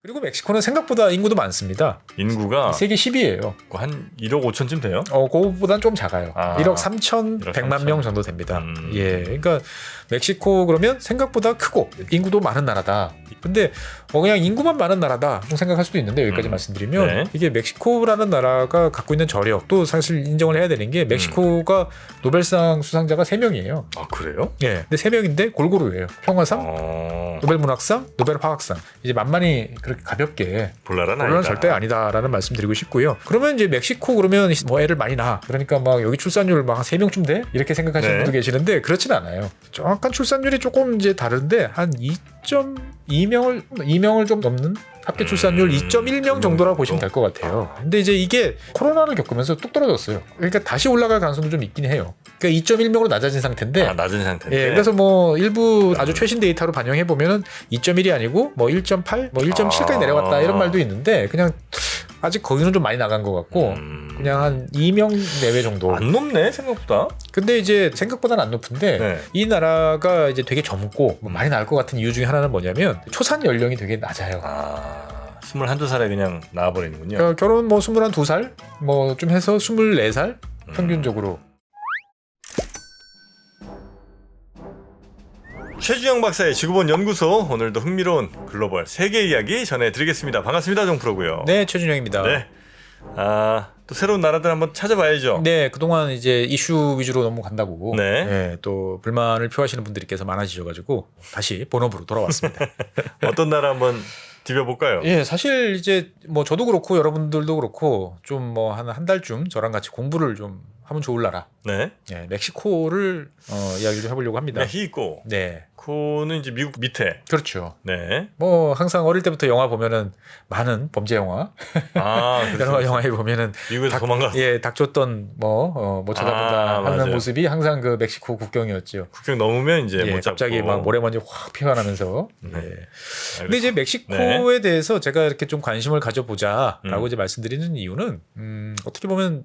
그리고 멕시코는 생각보다 인구도 많습니다. 인구가 세계 10위예요. 한 1억 5천쯤 돼요? 그거보단 좀 작아요. 아, 1억 3,100만 명 정도 됩니다. 음. 예, 그러니까 멕시코 그러면 생각보다 크고 인구도 많은 나라다. 근데 그냥 인구만 많은 나라다 생각할 수도 있는데 여기까지 말씀드리면 네. 이게 멕시코라는 나라가 갖고 있는 저력도 사실 인정을 해야 되는 게 멕시코가 노벨상 수상자가 3명이에요. 아 그래요? 예, 근데 3명인데 골고루예요. 평화상, 노벨 노벨문학상, 노벨화학상. 이제 만만히 그렇게 가볍게 볼날은 물론 절대 아니다라는 말씀드리고 싶고요. 그러면 이제 멕시코 그러면 뭐 애를 많이 낳아. 그러니까 막 여기 출산율 막 3명쯤 돼? 이렇게 생각하시는 네. 분도 계시는데 그렇진 않아요. 약간 출산율이 조금 이제 다른데 한 2.2명을 좀 넘는 합계 출산율 2.1명 정도라고 보시면 될 것 같아요. 근데 이제 이게 코로나를 겪으면서 뚝 떨어졌어요. 그러니까 다시 올라갈 가능성도 좀 있긴 해요. 그러니까 2.1명으로 낮아진 상태인데 낮은 상태인데. 예, 그래서 뭐 일부 아주 최신 데이터로 반영해 보면은 2.1이 아니고 뭐 1.8, 뭐 1.7까지 내려갔다 이런 말도 있는데 그냥 아직 거기는 좀 많이 나간 것 같고 그냥 한 2명 내외 정도. 안 높네 생각보다. 근데 이제 생각보다는 안 높은데 네. 이 나라가 이제 되게 젊고 뭐 많이 나을 것 같은 이유 중에 하나는 뭐냐면 초산 연령이 되게 낮아요. 21~22살에 그냥 나와버리는군요. 그러니까 결혼 뭐 22살 뭐 좀 해서 24살 평균적으로. 최주영 박사의 지구본 연구소, 오늘도 흥미로운 글로벌 세계 이야기 전해드리겠습니다. 반갑습니다, 정프로고요. 네, 최준영입니다. 네. 또 새로운 나라들 한번 찾아봐야죠. 네, 그동안 이제 이슈 위주로 너무 간다고. 네. 네, 또 불만을 표하시는 분들께서 많아지셔가지고 다시 본업으로 돌아왔습니다. 어떤 나라 한번 디벼볼까요? 예, 사실 이제 뭐 저도 그렇고 여러분들도 그렇고 좀 뭐 한 달쯤 저랑 같이 공부를 좀 하면 좋을 나라. 네. 예, 멕시코를 이야기를 좀 해보려고 합니다. 메히코. 네, 코는 이제 미국 밑에. 그렇죠. 네. 뭐 항상 어릴 때부터 영화 보면은 많은 범죄 영화, 여러 영화에 보면은 미국에서 도망가. 예, 닥쳤던 뭐 쳐다본다 하는 맞아요. 모습이 항상 그 멕시코 국경이었죠. 국경 넘으면 이제 예, 못 잡고. 갑자기 막 모래먼지 확 피어나면서. 네. 예. 근데 이제 멕시코에 대해서 제가 이렇게 좀 관심을 가져보자라고 이제 말씀드리는 이유는 어떻게 보면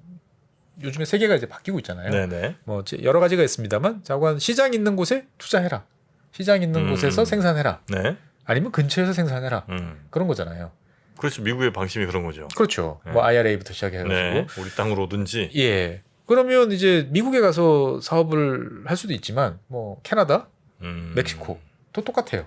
요즘에 세계가 이제 바뀌고 있잖아요. 네네. 뭐 여러 가지가 있습니다만, 자관 시장 있는 곳에 투자해라. 시장 있는 곳에서 생산해라. 네. 아니면 근처에서 생산해라. 그런 거잖아요. 그렇죠. 미국의 방침이 그런 거죠. 그렇죠. 네. 뭐 IRA부터 시작해가지고. 네. 우리 땅으로 오든지. 예. 그러면 이제 미국에 가서 사업을 할 수도 있지만, 뭐 캐나다, 멕시코 또 똑같아요.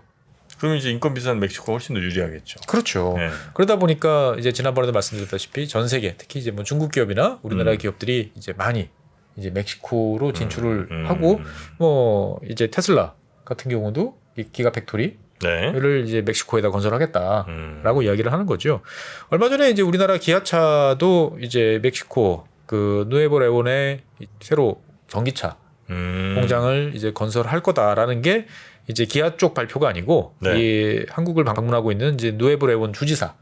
그러면 이제 인건 비싼 멕시코가 훨씬 더 유리하겠죠. 그렇죠. 네. 그러다 보니까 이제 지난번에도 말씀드렸다시피 전 세계, 특히 이제 뭐 중국 기업이나 우리나라 기업들이 이제 많이 이제 멕시코로 진출을 하고, 뭐 이제 테슬라 같은 경우도 이 기가 팩토리를 네. 이제 멕시코에다 건설하겠다라고 이야기를 하는 거죠. 얼마 전에 이제 우리나라 기아차도 이제 멕시코 그 누에보 레온에 새로 전기차 공장을 이제 건설할 거다라는 게 이제 기아 쪽 발표가 아니고 네. 이 한국을 방문하고 있는 이제 누에보 레온 주지사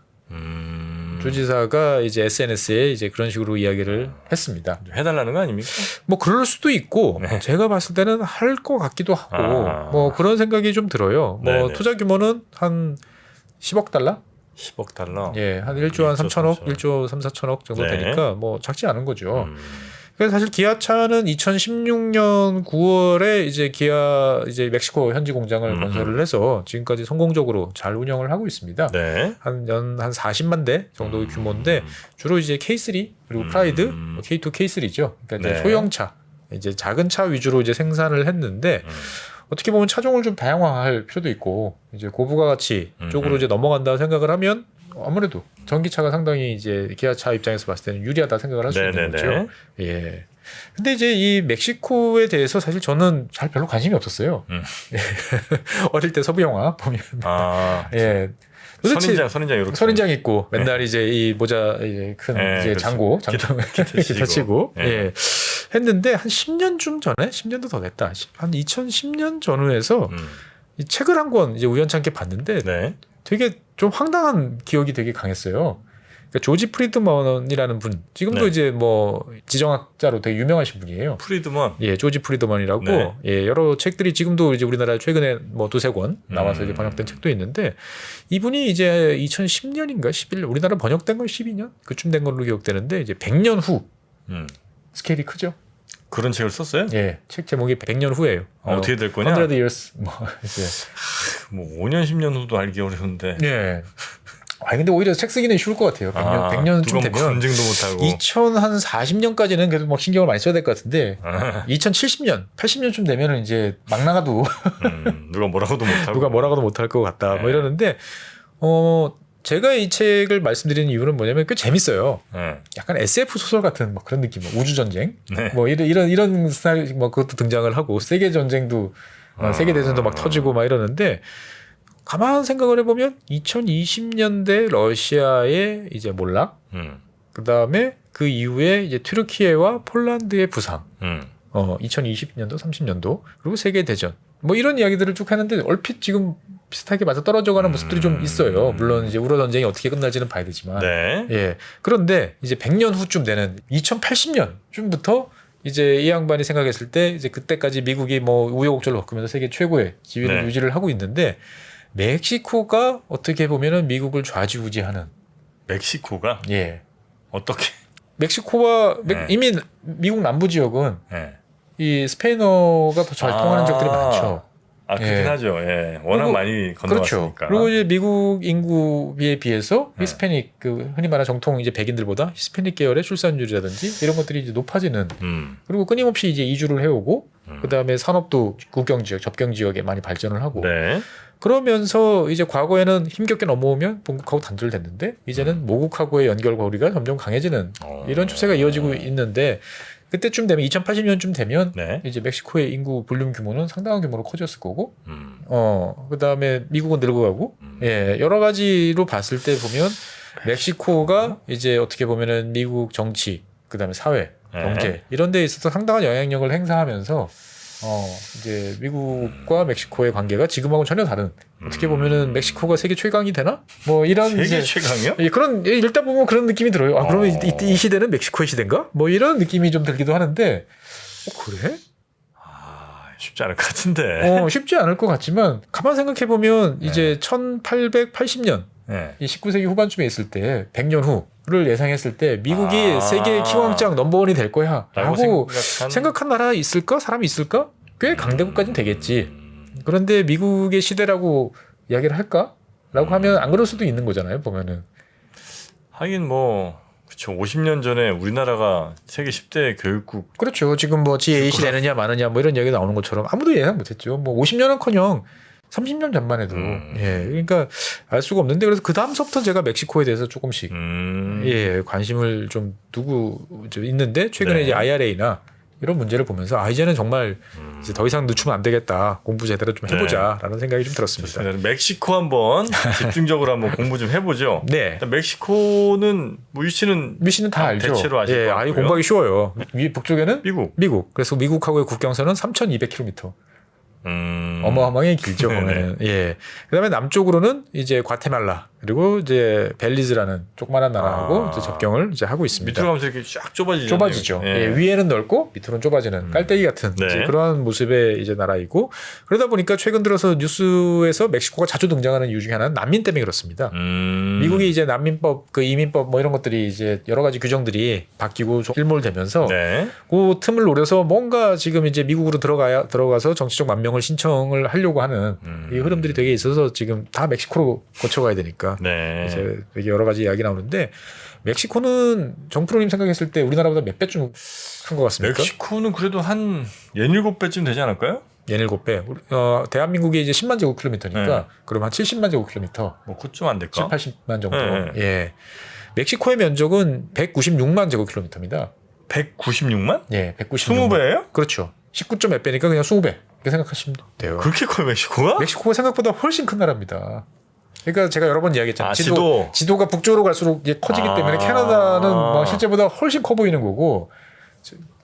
주지사가 이제 SNS에 이제 그런 식으로 이야기를 했습니다. 해달라는 거 아닙니까? 뭐 그럴 수도 있고 네. 제가 봤을 때는 할 것 같기도 하고 뭐 그런 생각이 좀 들어요. 뭐 네네. 투자 규모는 한 10억 달러? 10억 달러. 예, 한 1조 한 3천억, 1조 3, 4천억 정도 네. 되니까 뭐 작지 않은 거죠. 그래서 사실 기아차는 2016년 9월에 이제 기아 이제 멕시코 현지 공장을 건설을 해서 지금까지 성공적으로 잘 운영을 하고 있습니다. 네. 한 40만 대 정도의 규모인데 주로 이제 K3 그리고 프라이드, K2, K3죠. 그러니까 이제 네. 소형차, 이제 작은 차 위주로 이제 생산을 했는데 어떻게 보면 차종을 좀 다양화할 필요도 있고 이제 고부가 가치 쪽으로 이제 넘어간다 생각을 하면 아무래도 전기차가 상당히 이제 기아차 입장에서 봤을 때는 유리하다 생각을 할 수 있는 거죠. 예. 근데 이제 이 멕시코에 대해서 사실 저는 잘 별로 관심이 없었어요. 어릴 때 서부 영화 보면 예. 도대체 선인장 이렇게. 선인장 있고 맨날 이제 이 모자 이제 큰 이제 그렇지. 장고 기타 치고 예. 예. 했는데 한 10년쯤 전에 10년도 더 됐다. 한 2010년 전후에서 이 책을 한 권 이제 우연찮게 봤는데 네. 되게 좀 황당한 기억이 되게 강했어요. 그러니까 조지 프리드먼이라는 분, 지금도 네. 이제 뭐 지정학자로 되게 유명하신 분이에요. 프리드먼. 예, 조지 프리드먼이라고 네. 예, 여러 책들이 지금도 이제 우리나라에 최근에 뭐 두세 권 나와서 이제 번역된 책도 있는데 이분이 이제 2010년인가 11년 우리나라 번역된 건 12년 그쯤 된 걸로 기억되는데 이제 100년 후 스케일이 크죠. 그런 책을 썼어요? 예, 책 제목이 100년 후예요. 어떻게 될 거냐? 100 years 뭐 이제 뭐 5년 10년 후도 알기 어려운데. 예. 근데 오히려 책 쓰기는 쉬울 것 같아요. 100년쯤 되면 검증도 못하고 2040년까지는 그래도 뭐 신경을 많이 써야 될 것 같은데 2070년, 80년쯤 되면은 이제 막 나가도 누가 뭐라고도 못하고 누가 뭐라고도 못할 것 같다. 네. 뭐 이러는데 제가 이 책을 말씀드리는 이유는 뭐냐면 꽤 재밌어요. 네. 약간 SF 소설 같은 뭐 그런 느낌, 우주 전쟁, 네. 뭐 이런 스타일, 뭐 그것도 등장을 하고 세계 전쟁도 세계 대전도 막 터지고 막 이러는데 가만 생각을 해보면 2020년대 러시아의 이제 몰락, 그 다음에 그 이후에 이제 튀르키예와 폴란드의 부상, 2020년도, 30년도 그리고 세계 대전, 뭐 이런 이야기들을 쭉 하는데 얼핏 지금 비슷하게 맞아 떨어져가는 모습들이 좀 있어요. 물론 이제 우러 전쟁이 어떻게 끝날지는 봐야 되지만, 네. 예. 그런데 이제 100년 후쯤 되는 2080년쯤부터 이제 이 양반이 생각했을 때 이제 그때까지 미국이 뭐 우여곡절을 겪으면서 세계 최고의 지위를 네. 유지를 하고 있는데 멕시코가 어떻게 보면은 미국을 좌지우지하는, 멕시코가 예. 어떻게? 멕시코와 네. 이미 미국 남부 지역은 네. 이 스페인어가 더 잘 통하는 지역들이 많죠. 그렇긴 예. 하죠. 예. 워낙 그리고- 많이 그렇죠. 건너왔으니까. 그리고 이제 미국 인구에 비해서 네. 히스패닉, 그 흔히 말하는 정통 이제 백인들보다 히스패닉 계열의 출산율이라든지 이런 것들이 이제 높아지는, 그리고 끊임없이 이제 이주를 해오고 그 다음에 산업도 국경 지역, 접경 지역에 많이 발전을 하고, 네. 그러면서 이제 과거에는 힘겹게 넘어오면 본국하고 단절됐는데 이제는 모국하고의 연결고리가 점점 강해지는 이런 추세가 이어지고 있는데, 그때쯤 되면 2080년쯤 되면 네. 이제 멕시코의 인구 볼륨 규모는 상당한 규모로 커졌을 거고, 음. 그다음에 미국은 늙어가고, 예, 여러 가지로 봤을 때 보면 멕시코가 이제 어떻게 보면은 미국 정치, 그다음에 사회, 네. 경제 이런 데 있어서 상당한 영향력을 행사하면서 이제 미국과 멕시코의 관계가 지금하고는 전혀 다른, 어떻게 보면은 멕시코가 세계 최강이 되나? 뭐 이런 세계 이제 최강이요? 예, 그런, 읽다 보면 그런 느낌이 들어요. 그러면 이 시대는 멕시코의 시대인가? 뭐 이런 느낌이 좀 들기도 하는데, 그래? 쉽지 않을 것 같은데. 쉽지 않을 것 같지만 가만 생각해 보면 이제 1880년 네. 이 19세기 후반쯤에 있을 때 100년 후를 예상했을 때 미국이 세계 키왕짱 넘버원이 될 거야라고 생각한 나라 있을까? 사람이 있을까? 꽤 강대국까지는 되겠지. 그런데 미국의 시대라고 이야기를 할까?라고 하면 안 그럴 수도 있는 거잖아요. 보면은. 하긴 뭐 그렇죠. 50년 전에 우리나라가 세계 10대 교육국. 그렇죠. 지금 뭐 G8이 되느냐 마느냐 뭐 이런 얘기가 나오는 것처럼 아무도 예상 못했죠. 뭐 50년은커녕 30년 전만 해도 예, 그러니까 알 수가 없는데, 그래서 그 다음서부터 제가 멕시코에 대해서 조금씩 예, 관심을 좀 두고 있는데, 최근에 네. 이제 IRA나 이런 문제를 보면서 이제는 정말 이제 더 이상 늦추면 안 되겠다, 공부 제대로 좀 해보자라는 생각이 좀 들었습니다. 좋습니다. 멕시코 한번 집중적으로 한번 공부 좀 해보죠. 네. 일단 멕시코는 뭐 유씨는 미씨는 다 알죠. 대체로 아실 예, 것 같고요. 공부하기 쉬워요. 북쪽에는 미국. 그래서 미국하고의 국경선은 3,200km. 어마어마하게 길죠. 보면은. 예. 그다음에 남쪽으로는 이제 과테말라, 그리고 이제 벨리즈라는 조그마한 나라하고 이제 접경을 이제 하고 있습니다. 밑으로 가면서 이렇게 쫙 좁아지죠. 좁아지죠. 예, 위에는 넓고 밑으로는 좁아지는 깔때기 같은 네. 이제 그러한 모습의 이제 나라이고, 그러다 보니까 최근 들어서 뉴스에서 멕시코가 자주 등장하는 이유 중에 하나는 난민 때문에 그렇습니다. 미국이 이제 난민법, 그 이민법 뭐 이런 것들이 이제 여러 가지 규정들이 바뀌고 일몰되면서 네. 그 틈을 노려서 뭔가 지금 이제 미국으로 들어가서 정치적 만명을 신청을 하려고 하는 이 흐름들이 되게 있어서 지금 다 멕시코로 거쳐가야 되니까 네. 이제 되게 여러 가지 이야기 나오는데, 멕시코는 정프로님 생각했을 때 우리나라보다 몇 배쯤 큰 것 같습니까? 멕시코는 그래도 한 17배쯤 되지 않을까요? 17배. 대한민국이 이제 10만 제곱킬로미터니까 그럼 한 70만 제곱킬로미터, 뭐 그쯤 안 될까? 80만 정도. 네. 예. 멕시코의 면적은 196만 제곱킬로미터입니다. 196만? 예, 196만. 20배예요? 그렇죠. 19점 몇 배니까 그냥 20배. 이렇게 생각하시면 돼요. 그렇게 커요, 멕시코가? 멕시코가 생각보다 훨씬 큰 나라입니다. 그러니까 제가 여러 번 이야기했잖아요. 지도. 지도가 북쪽으로 갈수록 이게 커지기 때문에 캐나다는 뭐 실제보다 훨씬 커 보이는 거고,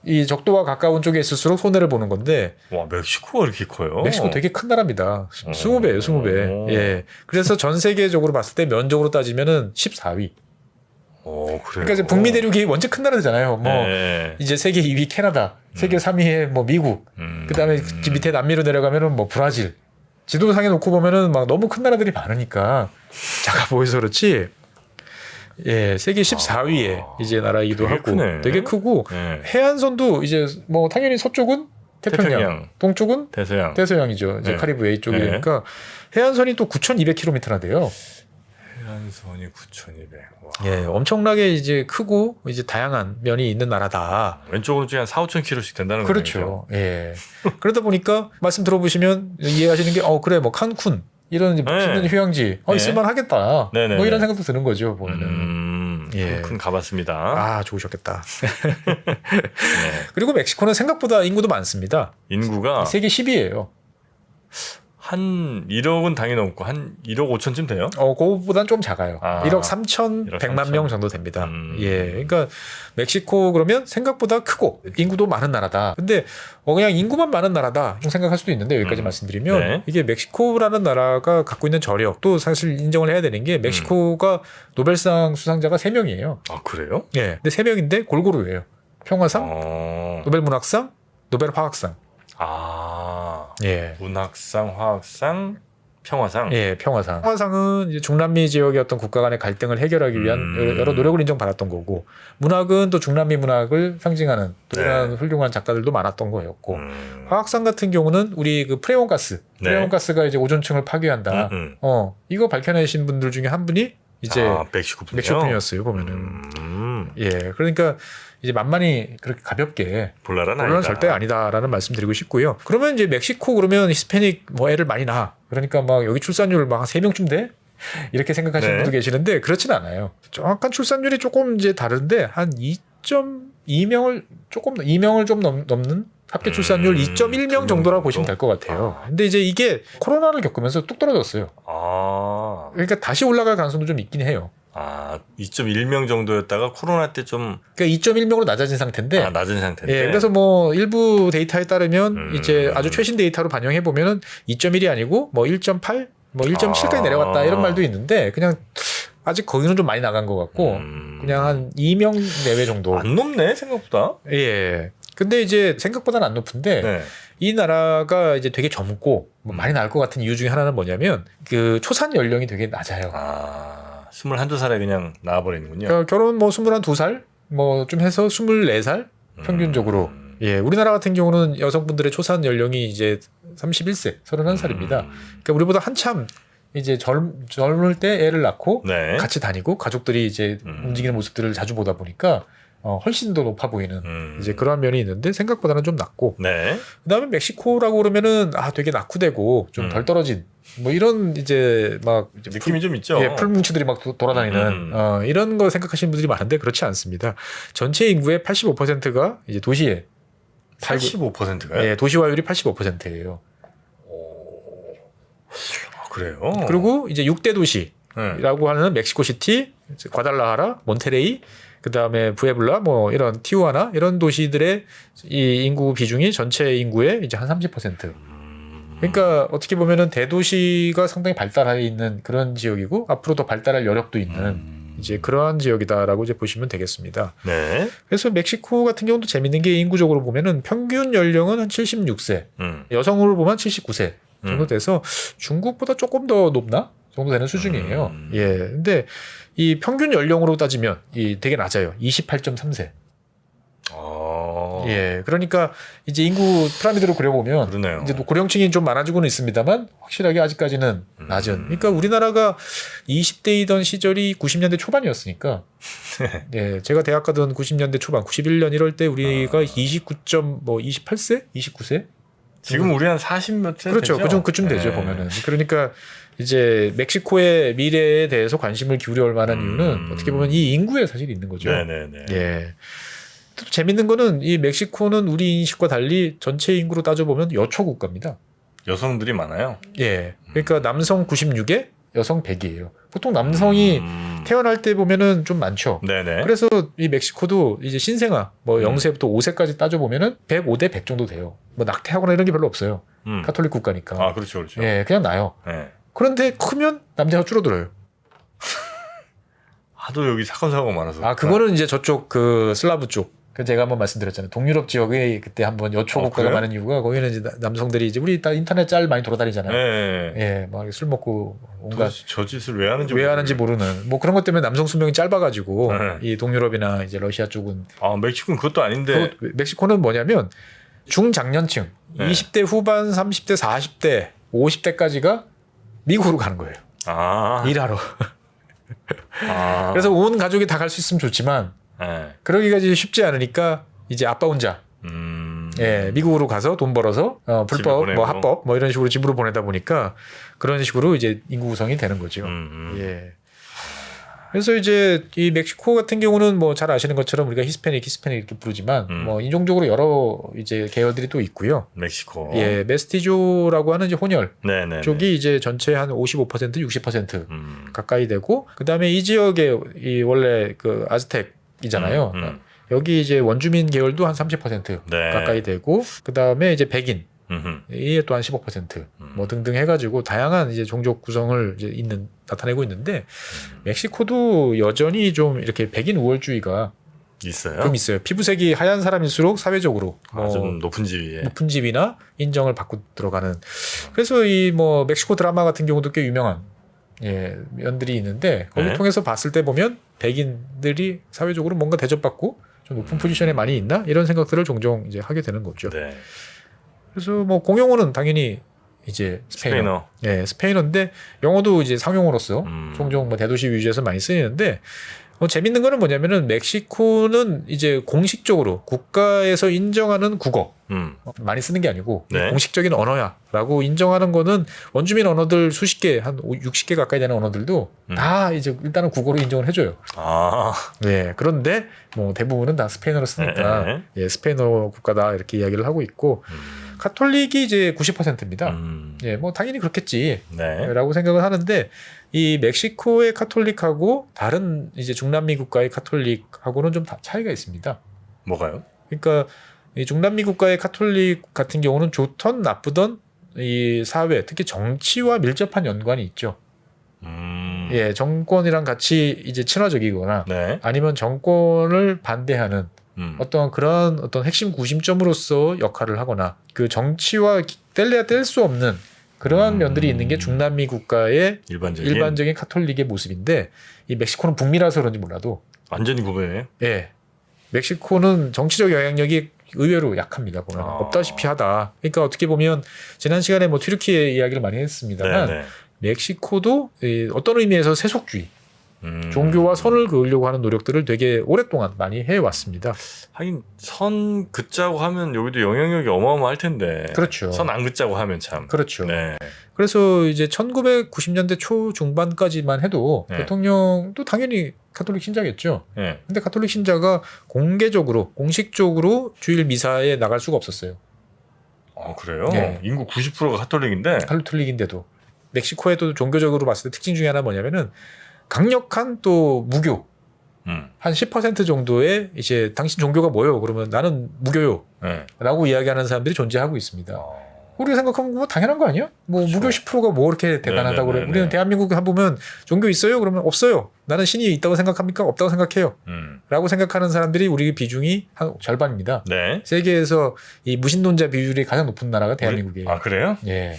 이 적도와 가까운 쪽에 있을수록 손해를 보는 건데, 와, 멕시코가 이렇게 커요? 멕시코 되게 큰 나라입니다. 20배예요, 20배. 예. 그래서 전 세계적으로 봤을 때 면적으로 따지면은 14위. 그래요. 그러니까 이제 북미 대륙이 원체 큰 나라잖아요. 뭐 네. 이제 세계 2위 캐나다, 세계 3위에 뭐 미국, 그다음에 밑에 남미로 내려가면은 뭐 브라질. 지도상에 놓고 보면은 막 너무 큰 나라들이 많으니까 작아 보여서 그렇지. 예, 세계 14위에 이제 나라이기도 되게 하고 크네. 되게 크고, 네. 해안선도 이제 뭐 당연히 서쪽은 태평양. 동쪽은 대서양. 대서양이죠. 이제 네. 카리브해 네. 쪽이니까 해안선이 또 9,200km나 돼요. 한선이 9,200. 와. 예, 엄청나게 이제 크고 이제 다양한 면이 있는 나라다. 왼쪽 오른쪽이 한 4, 5천 킬로씩 된다는 거죠. 그렇죠. 예. 그러다 보니까 말씀 들어보시면 이해하시는 게 그래 뭐 칸쿤 이런 맛있는 휴양지 네. 있을만 하겠다. 네네네. 뭐 이런 생각도 드는 거죠 보면은. 예. 큰 가봤습니다. 아 좋으셨겠다. 네. 그리고 멕시코는 생각보다 인구도 많습니다. 인구가 세계 10위예요. 한 1억은 당연히 넘고 한 1억 5천쯤 돼요. 그거보단 좀 작아요. 아, 1억 3,100만 명 정도 됩니다. 예, 그러니까 멕시코 그러면 생각보다 크고 인구도 많은 나라다. 근데 그냥 인구만 많은 나라다 생각할 수도 있는데 여기까지 말씀드리면 네. 이게 멕시코라는 나라가 갖고 있는 저력도 사실 인정을 해야 되는 게 멕시코가 노벨상 수상자가 3명이에요. 아 그래요? 예, 근데 3명인데 골고루예요. 평화상, 노벨 문학상, 노벨 화학상. 예. 문학상, 화학상, 평화상. 예, 평화상. 평화상은 이제 중남미 지역의 어떤 국가 간의 갈등을 해결하기 위한 여러 노력을 인정받았던 거고, 문학은 또 중남미 문학을 상징하는 또 이런 네. 훌륭한 작가들도 많았던 거였고, 화학상 같은 경우는 우리 그 프레온가스, 네. 프레온가스가 이제 오존층을 파괴한다. 이거 밝혀내신 분들 중에 한 분이 이제 멕시코 분이요? 멕시코 분이었어요, 보면은. 예, 그러니까 이제 만만히 그렇게 가볍게 볼라란 물론 아니다. 절대 아니다라는 말씀드리고 싶고요. 그러면 이제 멕시코 그러면 히스패닉 뭐 애를 많이 낳아. 그러니까 막 여기 출산율 막 3명쯤 돼? 이렇게 생각하시는 네. 분도 계시는데 그렇진 않아요. 정확한 출산율이 조금 이제 다른데 한 2.2명을 조금 2명을 좀 넘는 합계 출산율 2.1명 정도라고 보시면 될 것 같아요. 근데 이제 이게 코로나를 겪으면서 뚝 떨어졌어요. 그러니까 다시 올라갈 가능성도 좀 있긴 해요. 2.1명 정도였다가 코로나 때 좀 그러니까 2.1명으로 낮아진 상태인데 낮은 상태인데. 예, 그래서 뭐 일부 데이터에 따르면 이제 아주 최신 데이터로 반영해 보면은 2.1이 아니고 뭐 1.8, 뭐 1.7까지 내려갔다 이런 말도 있는데 그냥 아직 거기는 좀 많이 나간 것 같고 그냥 한 2명 내외 정도. 안 높네 생각보다. 예. 근데 이제 생각보다는 안 높은데 네. 이 나라가 이제 되게 젊고 뭐 많이 나을 것 같은 이유 중에 하나는 뭐냐면 그 초산 연령이 되게 낮아요. 21~22살에 그냥 나와버리는군요. 그러니까 결혼 뭐 21~22살 뭐 좀 해서 24살 평균적으로. 예, 우리나라 같은 경우는 여성분들의 초산 연령이 이제 31세, 31살입니다. 그러니까 우리보다 한참 이제 젊을 때 애를 낳고 네. 같이 다니고 가족들이 이제 움직이는 모습들을 자주 보다 보니까 훨씬 더 높아 보이는 이제 그런 면이 있는데 생각보다는 좀 낮고. 네. 그다음에 멕시코라고 그러면은 되게 낙후되고 좀 덜 떨어진 뭐 이런 이제 막 이제 느낌이 좀 있죠. 예, 풀뭉치들이 막 돌아다니는 이런 거 생각하시는 분들이 많은데 그렇지 않습니다. 전체 인구의 85%가 이제 도시에 85%가요? 예, 도시화율이 85%예요. 그래요. 그리고 이제 6대 도시라고 하는 멕시코시티, 과달라하라, 몬테레이, 그다음에 부에블라, 뭐 이런 티후아나 이런 도시들의 이 인구 비중이 전체 인구의 이제 한 30%. 그러니까 어떻게 보면은 대도시가 상당히 발달해 있는 그런 지역이고 앞으로 더 발달할 여력도 있는 이제 그러한 지역이다라고 이제 보시면 되겠습니다. 네. 그래서 멕시코 같은 경우도 재밌는 게 인구적으로 보면은 평균 연령은 한 76세, 여성으로 보면 79세 정도 돼서 중국보다 조금 더 높나 정도 되는 수준이에요. 예, 근데 이 평균 연령으로 따지면 이 되게 낮아요. 28.3세. 예, 그러니까 이제 인구 피라미드로 그려보면 그러네요. 이제 고령층이 좀 많아지고는 있습니다만 확실하게 아직까지는 낮은. 그러니까 우리나라가 20대이던 시절이 90년대 초반이었으니까. 예, 제가 대학 가던 90년대 초반, 91년 이럴 때 우리가 28세, 29세. 지금 우리 한 40몇 세 그렇죠, 되죠? 그쯤 되죠 네. 보면은. 그러니까 이제 멕시코의 미래에 대해서 관심을 기울여올 만한 이유는 어떻게 보면 이 인구에 사실 있는 거죠. 네네네. 예. 또 재밌는 거는 이 멕시코는 우리 인식과 달리 전체 인구로 따져보면 여초 국가입니다. 여성들이 많아요. 예. 그러니까 남성 96에 여성 100이에요. 보통 남성이 태어날 때 보면은 좀 많죠. 네네. 그래서 이 멕시코도 이제 신생아 뭐 0세부터 5세까지 따져보면은 105대 100 정도 돼요. 뭐 낙태하거나 이런 게 별로 없어요. 카톨릭 국가니까. 그렇죠, 그렇죠. 예, 그냥 나요. 네. 그런데 크면 남자가 줄어들어요. 하도 여기 사건 많아서. 그거는 이제 저쪽 그 슬라브 쪽. 그 제가 한번 말씀드렸잖아요. 동유럽 지역에 그때 한번 여초 국가가 그래요? 많은 이유가 거기는 이제 남성들이 이제 우리 인터넷 짤 많이 돌아다니잖아요. 네. 예, 막 술 먹고 온갖 저 짓을 왜 하는지 왜 하는지 모르는 뭐 그런 것 때문에 남성 수명이 짧아가지고 네. 이 동유럽이나 이제 러시아 쪽은 멕시코는 그것도 아닌데. 멕시코는 뭐냐면 중장년층 20대 후반, 30대, 40대, 50대까지가 미국으로 가는 거예요. 일하러. 그래서 온 가족이 다 갈 수 있으면 좋지만 네. 그러기까지 쉽지 않으니까 이제 아빠 혼자 예, 미국으로 가서 돈 벌어서 불법 보내고. 뭐 합법 뭐 이런 식으로 집으로 보내다 보니까 그런 식으로 이제 인구 구성이 되는 거죠. 예. 그래서 이제 이 멕시코 같은 경우는 뭐 잘 아시는 것처럼 우리가 히스패닉 이렇게 부르지만 뭐 인종적으로 여러 이제 계열들이 또 있고요. 멕시코. 예, 메스티조라고 하는 이제 혼혈 네네. 쪽이 이제 전체 한 55% 60% 가까이 되고 그다음에 이 지역에 이 원래 그 아즈텍이잖아요. 여기 이제 원주민 계열도 한 30% 네. 가까이 되고 그다음에 이제 백인 음흠. 이게 또 한 15%뭐 등등 해가지고 다양한 이제 종족 구성을 이제 나타내고 있는데 멕시코도 여전히 좀 이렇게 백인 우월주의가 있어요. 좀 있어요. 피부색이 하얀 사람일수록 사회적으로 좀 높은 지위에. 높은 집이나 인정을 받고 들어가는. 그래서 이 뭐 멕시코 드라마 같은 경우도 꽤 유명한 예, 면들이 있는데 거기 네. 통해서 봤을 때 보면 백인들이 사회적으로 뭔가 대접받고 좀 높은 포지션에 많이 있나 이런 생각들을 종종 이제 하게 되는 거죠. 네. 그래서 뭐 공용어는 당연히 이제 스페인어. 예, 스페인어인데 영어도 이제 상용어로서 종종 뭐 대도시 위주에서 많이 쓰이는데 재밌는 거는 뭐냐면은 멕시코는 이제 공식적으로 국가에서 인정하는 국어 많이 쓰는 게 아니고 네. 공식적인 언어야라고 인정하는 거는 원주민 언어들 수십 개 한 60개 가까이 되는 언어들도 다 이제 일단은 국어로 인정을 해줘요. 아. 네, 그런데 뭐 대부분은 다 스페인어로 쓰니까 예, 스페인어 국가다 이렇게 이야기를 하고 있고 카톨릭이 이제 90%입니다. 예, 뭐 당연히 그렇겠지. 네. 라고 생각을 하는데 이 멕시코의 카톨릭하고 다른 이제 중남미 국가의 카톨릭하고는 좀 차이가 있습니다. 뭐가요? 그러니까 이 중남미 국가의 카톨릭 같은 경우는 좋던 나쁘던 이 사회, 특히 정치와 밀접한 연관이 있죠. 예, 정권이랑 같이 이제 친화적이거나 네. 아니면 정권을 반대하는 어떤 그런 어떤 핵심 구심점으로서 역할을 하거나 그 정치와 뗄래야 뗄 수 없는 그러한 면들이 있는 게 중남미 국가의 일반적인 카톨릭의 모습인데 이 멕시코는 북미라서 그런지 몰라도 완전히 구별해요. 예, 멕시코는 정치적 영향력이 의외로 약합니다. 보면 없다시피 하다. 그러니까 어떻게 보면 지난 시간에 뭐 튀르키예 이야기를 많이 했습니다만 네네. 멕시코도 어떤 의미에서 세속주의 종교와 선을 그으려고 하는 노력들을 되게 오랫동안 많이 해왔습니다. 하긴 선 긋자고 하면 여기도 영향력이 어마어마할 텐데. 그렇죠. 선 안 긋자고 하면 참. 그렇죠. 네. 그래서 이제 1990년대 초 중반까지만 해도 네. 대통령도 당연히 카톨릭 신자겠죠. 네. 근데 카톨릭 신자가 공식적으로 주일 미사에 나갈 수가 없었어요. 그래요? 네. 인구 90%가 카톨릭인데. 카톨릭인데도 종교적으로 봤을 때 특징 중에 하나 뭐냐면은 강력한 또 무교 한 10% 정도의 이제 당신 종교가 뭐요? 그러면 나는 무교요. 네. 라고 이야기하는 사람들이 존재하고 있습니다. 우리가 생각하면 뭐 당연한 거 아니야? 뭐 그렇죠. 무교 10%가 뭐 그렇게 대단하다고 그래. 네네네네. 우리는 대한민국에 보면 종교 있어요? 그러면 없어요. 나는 신이 있다고 생각합니까? 없다고 생각해요. 라고 생각하는 사람들이 우리 비중이 한 절반입니다. 네. 세계에서 이 무신론자 비율이 가장 높은 나라가 대한민국이에요. 아, 그래요? 예.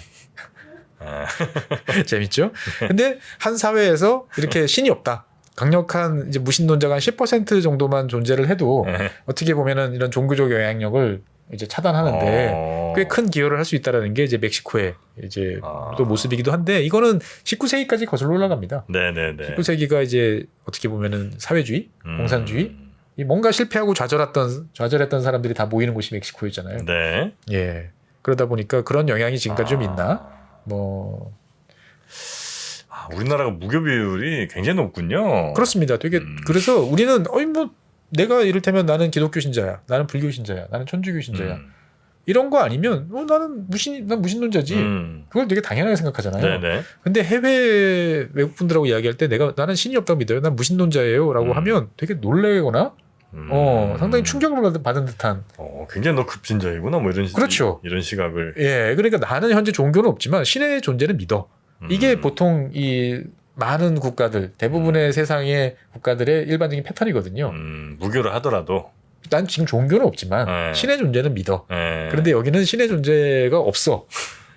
재밌죠? 근데 한 사회에서 이렇게 신이 없다. 강력한 이제 무신론자가 한 10% 정도만 존재를 해도 어떻게 보면은 이런 종교적 영향력을 이제 차단하는데 꽤 큰 기여를 할 수 있다라는 게 이제 멕시코의 이제 또 모습이기도 한데 이거는 19세기까지 거슬러 올라갑니다. 네네네. 19세기가 이제 어떻게 보면은 사회주의, 공산주의, 이 뭔가 실패하고 좌절했던 사람들이 다 모이는 곳이 멕시코였잖아요. 네. 예. 그러다 보니까 그런 영향이 지금까지 좀 있나? 뭐 우리나라가 무교 비율이 굉장히 높군요. 그렇습니다. 되게 그래서 우리는 뭐 내가 이를테면 나는 기독교 신자야, 나는 불교 신자야, 나는 천주교 신자야 이런 거 아니면 나는 무신론자지. 그걸 되게 당연하게 생각하잖아요. 네네. 근데 해외 외국 분들하고 이야기할 때 나는 신이 없다고 믿어요, 난 무신론자예요라고 하면 되게 놀래거나 상당히 충격을 받은 듯한. 굉장히 너 급진자이구나 뭐 이런 그렇죠. 이런 시각을. 예, 그러니까 나는 현재 종교는 없지만 신의 존재는 믿어. 이게 보통 이 많은 국가들, 대부분의 세상의 국가들의 일반적인 패턴이거든요. 무교를 하더라도 난 지금 종교는 없지만 신의 존재는 믿어. 네. 그런데 여기는 신의 존재가 없어.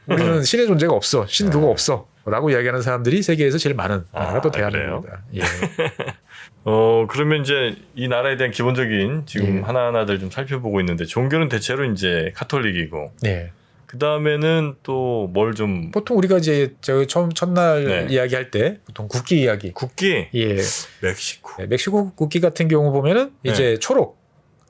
우리는 신의 존재가 없어. 신 그거 없어. 라고 이야기하는 사람들이 세계에서 제일 많은 나라가 또 대한민국입니다. 예. 그러면 이제 이 나라에 대한 기본적인 지금 하나하나들 좀 살펴보고 있는데 종교는 대체로 이제 카톨릭이고 네. 그 다음에는 또 뭘 좀 보통 우리가 이제 저 처음 첫날 네. 이야기할 때 보통 국기 이야기. 국기 예. 멕시코. 네, 멕시코 국기 같은 경우 보면은 네. 이제 초록,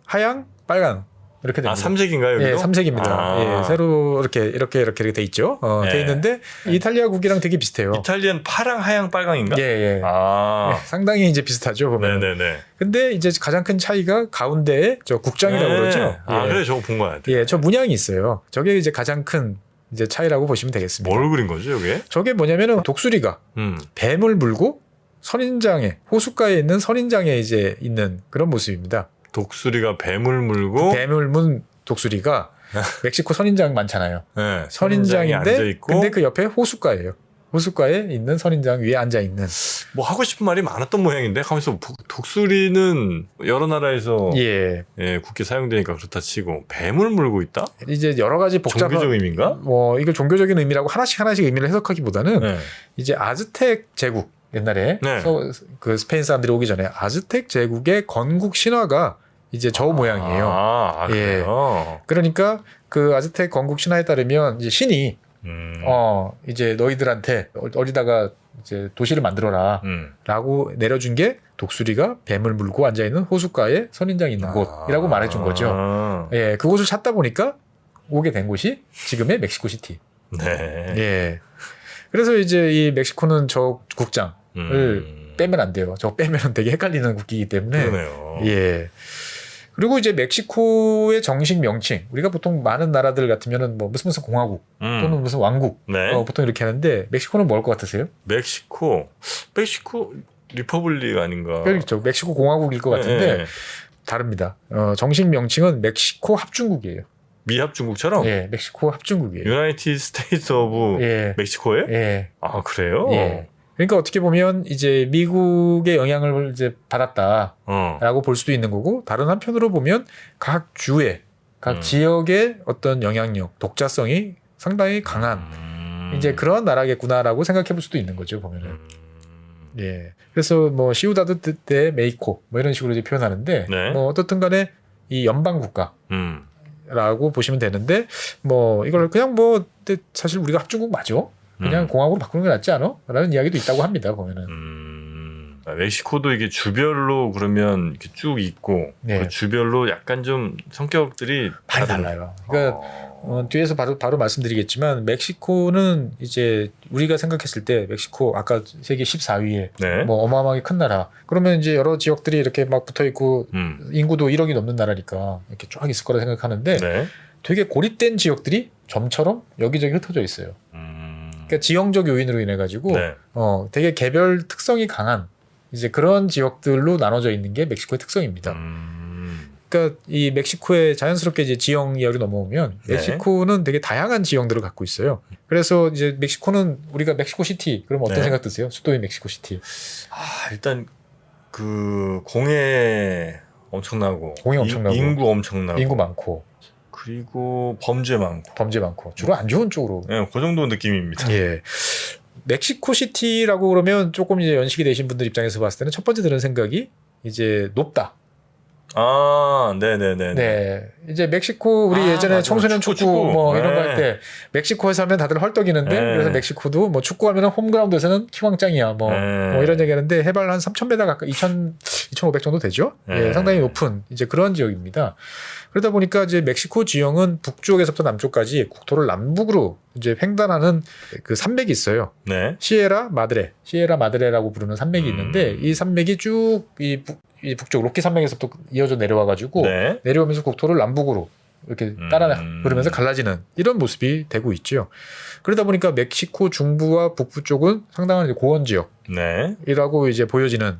하양, 빨강 이렇게 됩니다. 아 삼색인가요? 여기도? 예, 삼색입니다. 아. 예, 새로 이렇게 돼 있죠. 네. 돼 있는데 이탈리아 국기랑 되게 비슷해요. 이탈리안 파랑, 하양, 빨강인가? 예, 예. 아, 예, 상당히 이제 비슷하죠 보면. 네네네. 근데 이제 가장 큰 차이가 가운데에 저 국장이라고 네. 그러죠. 아 예. 그래 저거 본 거 같아. 예, 저 문양이 있어요. 저게 이제 가장 큰 이제 차이라고 보시면 되겠습니다. 뭘 그린 거죠, 이게? 저게 뭐냐면은 독수리가 뱀을 물고 선인장에 호숫가에 있는 선인장에 이제 있는 그런 모습입니다. 독수리가 뱀을 물고 뱀을 문 독수리가 멕시코 선인장 많잖아요. 네, 앉아 선인장인데 있고 근데 그 옆에 호숫가예요. 호숫가에 있는 선인장 위에 앉아 있는. 뭐 하고 싶은 말이 많았던 모양인데 하면서 독수리는 여러 나라에서 예. 예, 국기 사용되니까 그렇다 치고 뱀을 물고 있다? 이제 여러 가지 복잡한 종교적 의미인가? 뭐 이걸 종교적인 의미라고 하나씩 의미를 해석하기보다는 네. 이제 아즈텍 제국 옛날에 네. 그 스페인 사람들이 오기 전에 아즈텍 제국의 건국 신화가 이제 저 모양이에요. 아, 그래요? 그러니까 그 아즈텍 건국 신화에 따르면 이제 신이 이제 너희들한테 어디다가 이제 도시를 만들어라라고 내려준 게 독수리가 뱀을 물고 앉아 있는 호숫가에 선인장이 있는 곳이라고 말해준 거죠. 예, 그곳을 찾다 보니까 오게 된 곳이 지금의 멕시코시티. 네. 예. 그래서 이제 이 멕시코는 저 국장을 빼면 안 돼요. 저 빼면 되게 헷갈리는 국기이기 때문에. 그러네요. 예. 그리고 이제 멕시코의 정식 명칭, 우리가 보통 많은 나라들 같으면은 뭐 무슨 공화국 또는 무슨 왕국 네. 보통 이렇게 하는데 멕시코는 뭘 것 같으세요? 멕시코 리퍼블릭 아닌가? 그렇죠. 멕시코 공화국일 것 같은데 네. 다릅니다. 정식 명칭은 멕시코 합중국이에요. 미합 중국처럼 예, 멕시코 합중국이에요. 유나이티드 스테이트 오브 예, 멕시코에? 예, 아 그래요? 예. 그러니까 어떻게 보면 이제 미국의 영향을 이제 받았다라고 볼 수도 있는 거고, 다른 한편으로 보면 각 주의, 각 지역의 어떤 영향력, 독자성이 상당히 강한 이제 그런 나라겠구나라고 생각해 볼 수도 있는 거죠, 보면은. 예. 그래서 뭐 시우다드 때 메이코 뭐 이런 식으로 이제 표현하는데 네. 뭐 어떻든 간에 이 연방 국가라고 보시면 되는데 뭐 이걸 그냥 뭐 근데 사실 우리가 합중국 맞아? 그냥 공화국으로 바꾸는 게 낫지 않아? 라는 이야기도 있다고 합니다, 보면은. 멕시코도 이게 주별로 그러면 이렇게 쭉 있고 네. 그 주별로 약간 좀 성격들이 많이 달라요. 그러니까 뒤에서 바로 말씀드리겠지만 멕시코는 이제 우리가 생각했을 때 멕시코 아까 세계 14위에 네. 뭐 어마어마하게 큰 나라. 그러면 이제 여러 지역들이 이렇게 막 붙어 있고 인구도 1억이 넘는 나라니까 이렇게 쫙 있을 거라 생각하는데 네. 되게 고립된 지역들이 점처럼 여기저기 흩어져 있어요. 그러니까 지형적 요인으로 인해 가지고 네. 되게 개별 특성이 강한 이제 그런 지역들로 나눠져 있는 게 멕시코의 특성입니다. 그러니까 이 멕시코에 자연스럽게 이제 지형 이야기로 넘어오면 네. 멕시코는 되게 다양한 지형들을 갖고 있어요. 그래서 이제 멕시코는 우리가 멕시코 시티 그러면 어떤 네. 생각 드세요? 수도인 멕시코 시티. 일단 그 공해 엄청나고 공해 엄청나고. 인구 엄청나고 인구 많고 그리고 범죄 많고 범죄 많고 주로 안 좋은 쪽으로. 예, 그 정도 느낌입니다. 예. 멕시코 시티라고 그러면 조금 이제 연식이 되신 분들 입장에서 봤을 때는 첫 번째 드는 생각이 이제 높다. 네네네. 네. 이제 멕시코 우리 예전에 맞아. 청소년 축구 뭐 이런 거 할 때 멕시코에서 하면 다들 헐떡이는데 네. 그래서 멕시코도 뭐 축구하면 홈그라운드에서는 키왕짱이야 뭐 이런 얘기하는데 해발 한 3,000m 가까이 2,500 정도 되죠. 예, 상당히 높은 이제 그런 지역입니다. 그러다 보니까 이제 멕시코 지형은 북쪽에서부터 남쪽까지 국토를 남북으로 이제 횡단하는 그 산맥이 있어요. 네. 시에라 마드레라고 부르는 산맥이 있는데 이 산맥이 쭉 이 북쪽 로키 산맥에서부터 이어져 내려와가지고 네. 내려오면서 국토를 남북으로 이렇게 따라 흐르면서 갈라지는 이런 모습이 되고 있죠. 그러다 보니까 멕시코 중부와 북부 쪽은 상당한 이제 고원 지역이라고 네. 이제 보여지는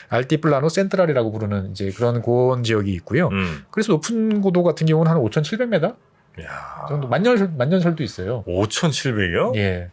알티플라노 센트랄이라고 부르는 이제 그런 고원 지역이 있고요. 그래서 높은 고도 같은 경우는 한 5,700m 야. 정도 만년설도 있어요. 5,700이요? 예.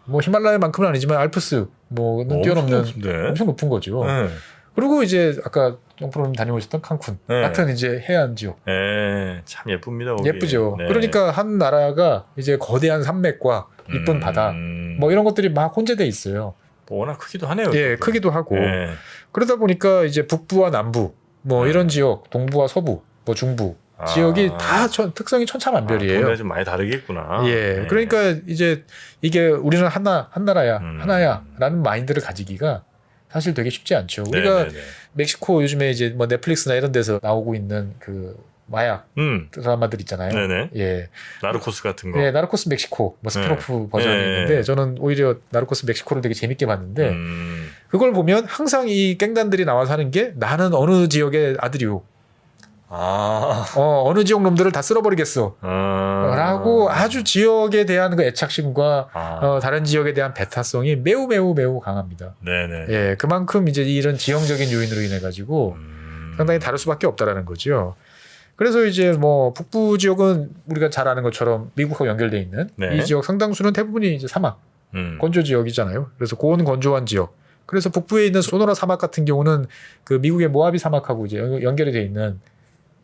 뭐 히말라야만큼은 아니지만 알프스 뭐는 뛰어넘는 엄청 높은 거죠. 네. 그리고 이제 아까 영프로님 다녀오셨던 칸쿤 네. 같은 이제 해안 지역. 네. 참 예쁩니다. 거기. 예쁘죠. 네. 그러니까 한 나라가 이제 거대한 산맥과 이쁜 바다 뭐 이런 것들이 막 혼재돼 있어요. 뭐 워낙 크기도 하네요. 예, 크기도 하고. 네. 그러다 보니까 이제 북부와 남부 뭐 이런 지역, 동부와 서부, 뭐 중부 지역이 다 특성이 천차만별이에요. 동네 좀 많이 다르겠구나. 예, 그러니까 이제 이게 우리는 하나라야, 하나야라는 마인드를 가지기가 사실 되게 쉽지 않죠. 우리가 멕시코 요즘에 이제 뭐 넷플릭스나 이런 데서 나오고 있는 그 마약 드라마들 있잖아요. 네네. 예, 나르코스 같은 거. 네, 나르코스 멕시코 뭐 스피노프 버전이 있는데 저는 오히려 나르코스 멕시코를 되게 재밌게 봤는데 그걸 보면 항상 이 갱단들이 나와서 하는 게 나는 어느 지역의 아들이오. 어느 지역 놈들을 다 쓸어버리겠어. 라고 아주 지역에 대한 그 애착심과 다른 지역에 대한 배타성이 매우 매우 매우 강합니다. 네네. 예, 그만큼 이제 이런 지형적인 요인으로 인해 가지고 상당히 다를 수밖에 없다라는 거죠. 그래서 이제 뭐 북부 지역은 우리가 잘 아는 것처럼 미국하고 연결돼 있는 이 지역 상당수는 대부분이 이제 사막, 건조 지역이잖아요. 그래서 고온 건조한 지역. 그래서 북부에 있는 소노라 사막 같은 경우는 그 미국의 모하비 사막하고 이제 연결이 돼 있는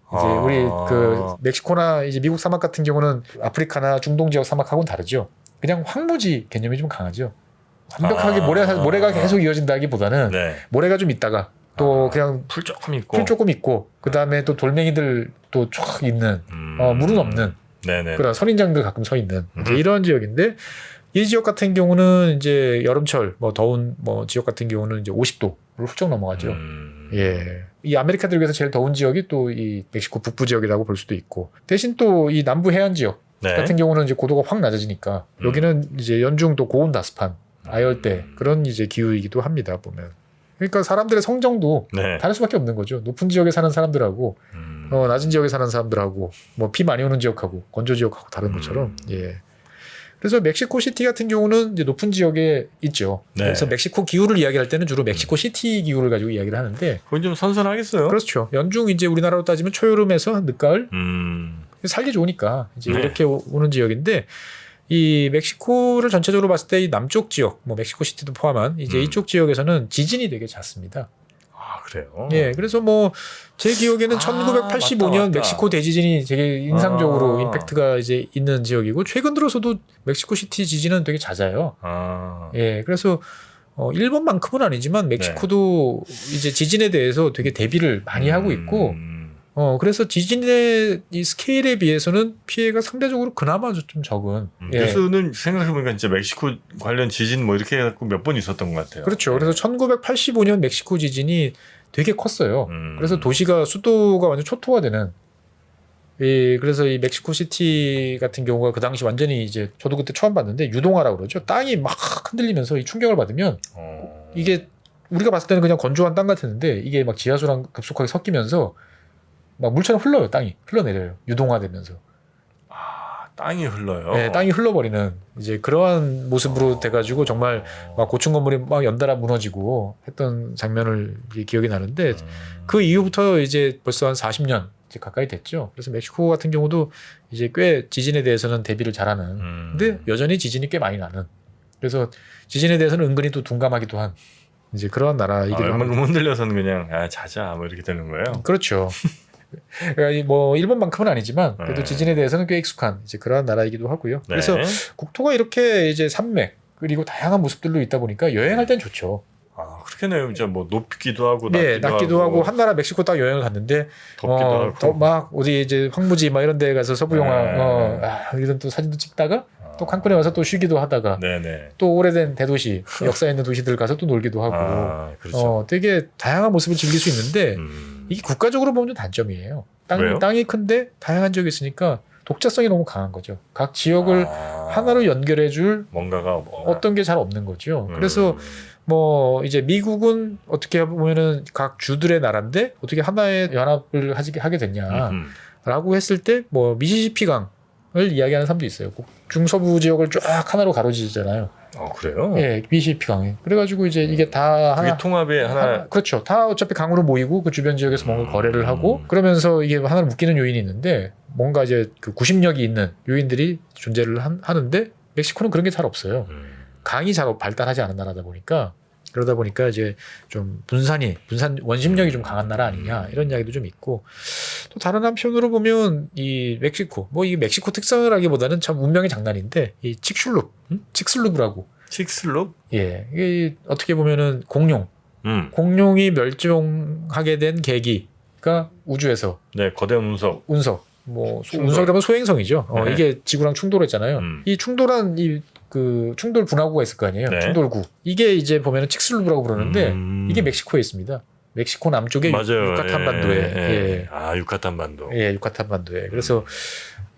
이제 우리 그 멕시코나 이제 미국 사막 같은 경우는 아프리카나 중동 지역 사막하고는 다르죠. 그냥 황무지 개념이 좀 강하죠. 완벽하게 모래가 계속 이어진다기보다는 모래가 좀 있다가 또 그냥 풀 조금 있고 그 다음에 또 돌멩이들 또 쫙 있는 물은 없는 그런 선인장들 가끔 서 있는 이제 이런 지역인데 이 지역 같은 경우는 이제 여름철 뭐 더운 뭐 지역 같은 경우는 이제 50도를 훌쩍 넘어가죠. 예. 이 아메리카 대륙에서 제일 더운 지역이 또 이 멕시코 북부 지역이라고 볼 수도 있고 대신 또 이 남부 해안 지역 같은 경우는 이제 고도가 확 낮아지니까 여기는 이제 연중 또 고온 다습한 아열대 그런 이제 기후이기도 합니다 보면. 그러니까 사람들의 성정도 다를 수밖에 없는 거죠. 높은 지역에 사는 사람들하고 낮은 지역에 사는 사람들하고 뭐 비 많이 오는 지역하고 건조 지역하고 다른 것처럼 예. 그래서 멕시코 시티 같은 경우는 이제 높은 지역에 있죠. 그래서 멕시코 기후를 이야기할 때는 주로 멕시코 시티 기후를 가지고 이야기를 하는데 그건 좀 선선하겠어요. 그렇죠. 연중 이제 우리나라로 따지면 초여름에서 늦가을 살기 좋으니까 이제 이렇게 오는 지역인데 이 멕시코를 전체적으로 봤을 때 이 남쪽 지역, 뭐 멕시코 시티도 포함한 이제 이쪽 지역에서는 지진이 되게 잦습니다. 그래요? 예, 그래서 뭐 제 기억에는 1985년 맞다. 멕시코 대지진이 되게 인상적으로 임팩트가 이제 있는 지역이고 최근 들어서도 멕시코 시티 지진은 되게 잦아요. 예, 그래서 일본만큼은 아니지만 멕시코도 이제 지진에 대해서 되게 대비를 많이 하고 있고 그래서 지진의 이 스케일에 비해서는 피해가 상대적으로 그나마 좀 적은. 뉴스는 생각해보니까 진짜 멕시코 관련 지진 뭐 이렇게 해갖고 몇 번 있었던 것 같아요. 그렇죠. 그래서 1985년 멕시코 지진이 되게 컸어요. 그래서 수도가 완전 초토화되는. 그래서 이 멕시코 시티 같은 경우가 그 당시 완전히 이제 저도 그때 처음 봤는데 유동화라고 그러죠. 땅이 막 흔들리면서 이 충격을 받으면 이게 우리가 봤을 때는 그냥 건조한 땅 같았는데 이게 막 지하수랑 급속하게 섞이면서 막 물처럼 흘러요. 땅이 흘러내려요. 유동화되면서. 땅이 흘러요. 네, 땅이 흘러버리는 이제 그러한 모습으로 돼가지고 정말 막 고층 건물이 막 연달아 무너지고 했던 장면을 기억이 나는데 그 이후부터 이제 벌써 한 40년 이제 가까이 됐죠. 그래서 멕시코 같은 경우도 이제 꽤 지진에 대해서는 대비를 잘하는. 근데 여전히 지진이 꽤 많이 나는. 그래서 지진에 대해서는 은근히 또 둔감하기도 한 이제 그런 나라이기도 합니다. 웬만큼 흔들려서는 그냥 자자 뭐 이렇게 되는 거예요. 그렇죠. 그러니까 뭐 일본만큼은 아니지만 그래도 지진에 대해서는 꽤 익숙한 이제 그러한 나라이기도 하고요. 그래서 국토가 이렇게 이제 산맥 그리고 다양한 모습들로 있다 보니까 여행할 땐 좋죠. 그렇겠네요. 이제 뭐 높기도 하고 낮기도 하고 한 나라 멕시코 딱 여행을 갔는데 덥기도 하고 막 어디 이제 황무지 막 이런 데 가서 서부 영화 이런 또 사진도 찍다가 또 칸쿤에 와서 또 쉬기도 하다가 또 오래된 대도시 역사 있는 도시들 가서 또 놀기도 하고 그렇죠. 되게 다양한 모습을 즐길 수 있는데 이게 국가적으로 보면 좀 단점이에요. 땅이 큰데 다양한 지역이 있으니까 독자성이 너무 강한 거죠. 각 지역을 하나로 연결해줄 뭔가가 어떤 게 잘 없는 거죠. 그래서 뭐 이제 미국은 어떻게 보면은 각 주들의 나라인데 어떻게 하나의 연합을 하게 됐냐라고 했을 때 뭐 미시시피 강을 이야기하는 사람도 있어요. 중서부 지역을 쫙 하나로 가로지르잖아요. 그래요? 예, 미시시피 강이. 그래가지고 이제 이게 다 그게 통합의 하나. 그렇죠. 다 어차피 강으로 모이고 그 주변 지역에서 뭔가 거래를 하고 그러면서 이게 하나를 묶이는 요인이 있는데 뭔가 이제 그 구심력이 있는 요인들이 존재를 하는데 멕시코는 그런 게 잘 없어요. 강이 잘 발달하지 않은 나라다 보니까 그러다 보니까 이제 좀 분산 원심력이 좀 강한 나라 아니냐 이런 이야기도 좀 있고 또 다른 한편으로 보면 이 멕시코 뭐 이 멕시코 특성이라기보다는 참 운명의 장난인데 이 칙슬루브라고 예 이게 어떻게 보면은 공룡이 멸종하게 된 계기가 그러니까 우주에서 네, 거대한 운석. 뭐 충돌. 운석이라면 소행성이죠. 네. 이게 지구랑 충돌했잖아요. 이 충돌한 그 충돌 분화구가 있을 거 아니에요. 네. 충돌구. 이게 이제 보면은 칙슬루브라고 부르는데 이게 멕시코에 있습니다. 멕시코 남쪽의 맞아요. 유카탄 반도에. 아, 유카탄 반도. 유카탄 반도에. 그래서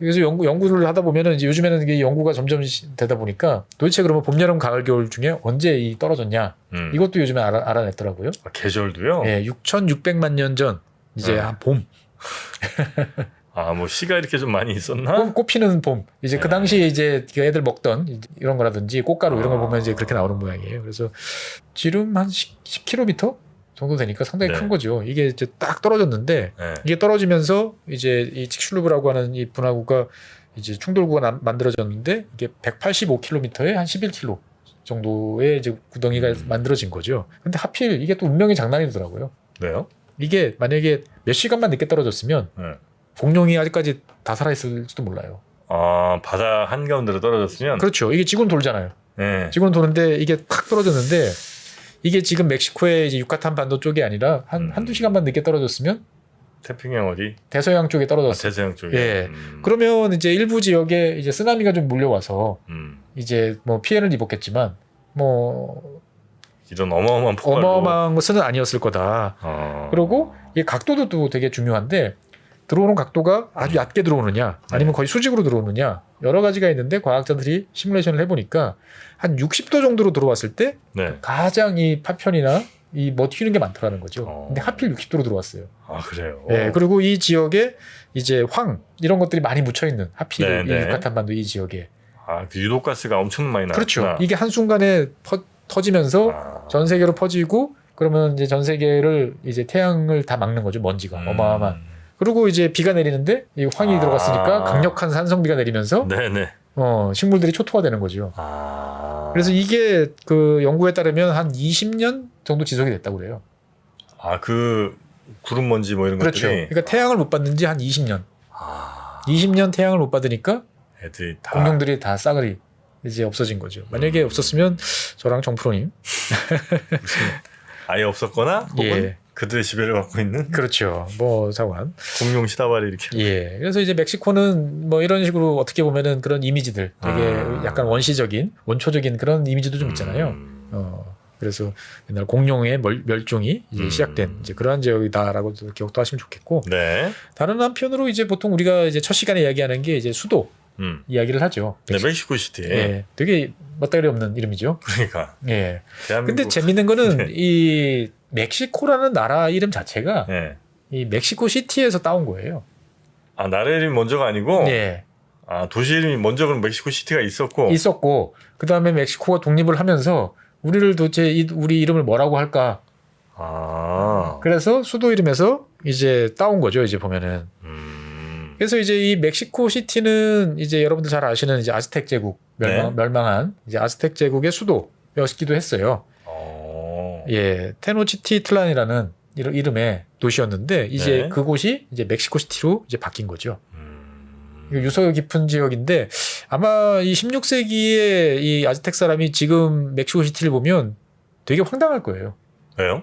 연구를 하다 보면은 이제 요즘에는 이게 연구가 점점 되다 보니까 도대체 그러면 봄, 여름, 가을, 겨울 중에 언제 이 떨어졌냐? 이것도 요즘에 알아냈더라고요. 아, 계절도요? 6,600만 년 전 이제 한 봄. 아, 뭐 씨가 이렇게 좀 많이 있었나? 꽃피는 봄. 이제 그 당시에 이제 그 애들 먹던 이런 거라든지 꽃가루 이런 걸 보면 이제 그렇게 나오는 모양이에요. 그래서 지름 한 10km 정도 되니까 상당히 네. 큰 거죠. 이게 이제 딱 떨어졌는데 네. 이게 떨어지면서 이제 이 칙슐루브라고 하는 이 분화구가 이제 충돌구가 만들어졌는데 이게 185km에 한 11km 정도의 이제 구덩이가 만들어진 거죠. 근데 하필 이게 또 운명의 장난이더라고요. 왜요? 이게 만약에 몇 시간만 늦게 떨어졌으면 네. 공룡이 아직까지 다 살아있을지도 몰라요. 아, 바다 한가운데로 떨어졌으면? 그렇죠. 이게 지구는 돌잖아요. 네. 지구는 도는데 이게 탁 떨어졌는데 이게 지금 멕시코의 이제 유카탄 반도 쪽이 아니라 한두 시간만 늦게 떨어졌으면 태평양 어디? 대서양 쪽에 아, 떨어졌어요. 대서양 쪽에. 예. 그러면 이제 일부 지역에 이제 쓰나미가 좀 몰려와서 이제 뭐 피해를 입었겠지만 뭐 이런 어마어마한 폭발로. 어마어마한 것은 아니었을 거다. 그리고 이 각도도 또 되게 중요한데 들어오는 각도가 아주 얕게 들어오느냐 아니면 거의 수직으로 들어오느냐 여러 가지가 있는데 과학자들이 시뮬레이션을 해보니까 한 60도 정도로 들어왔을 때 네. 가장 이 파편이나 이 뭐 튀는 게 많더라는 거죠. 근데 하필 60도로 들어왔어요. 아, 그래요? 예, 그리고 이 지역에 이제 황 이런 것들이 많이 묻혀 있는 하필 네, 이 네. 유카탄 반도 이 지역에. 아, 그 유독가스가 엄청 많이 나왔구나. 그렇죠. 이게 한순간에 터지면서 전 세계로 퍼지고 그러면 이제 전 세계를 이제 태양을 다 막는 거죠. 먼지가 어마어마한. 그리고 이제 비가 내리는데 이 황이 들어갔으니까 강력한 산성비가 내리면서 네네. 식물들이 초토화되는 거죠. 아. 그래서 이게 그 연구에 따르면 한 20년 정도 지속이 됐다고 그래요. 아, 그 구름 먼지 뭐 이런 그렇죠. 것들이. 그러니까 태양을 못 받는 지 한 20년. 20년 태양을 못 받으니까 애들이 다. 공룡들이 다 싸그리 이제 없어진 거죠. 만약에 없었으면 저랑 정프로님 아예 없었거나 혹은 예. 그들의 지배를 받고 있는 그렇죠. 뭐 상관. 공룡 시다발이 이렇게. 예. 그래서 이제 멕시코는 뭐 이런 식으로 어떻게 보면은 그런 이미지들 되게 약간 원시적인, 원초적인 그런 이미지도 좀 있잖아요. 그래서 옛날 공룡의 멸종이 이제 시작된 이제 그러한 지역이다라고 기억도 하시면 좋겠고. 네. 다른 한편으로 이제 보통 우리가 이제 첫 시간에 이야기하는 게 이제 수도 이야기를 하죠. 네, 멕시코 시티. 예. 되게 맞다리 없는 이름이죠. 그러니까. 예. 대한민국. 근데 재밌는 거는 네. 이 멕시코라는 나라 이름 자체가 네. 이 멕시코 시티에서 따온 거예요. 아, 나라 이름이 먼저가 아니고. 예. 아, 도시 이름이 먼저 그럼 멕시코 시티가 있었고. 있었고 그다음에 멕시코가 독립을 하면서 우리를 도대체 우리 이름을 뭐라고 할까? 아. 그래서 수도 이름에서 이제 따온 거죠. 이제 보면은. 그래서 이제 이 멕시코 시티는 이제 여러분들 잘 아시는 이제 아즈텍 제국 멸망한 이제 아즈텍 제국의 수도였기도 했어요. 예, 테노치티틀란이라는 이름의 도시였는데 이제 네. 그곳이 이제 멕시코 시티로 이제 바뀐 거죠. 이거 유서 깊은 지역인데 아마 이 16세기에 이 아즈텍 사람이 지금 멕시코 시티를 보면 되게 황당할 거예요. 왜요?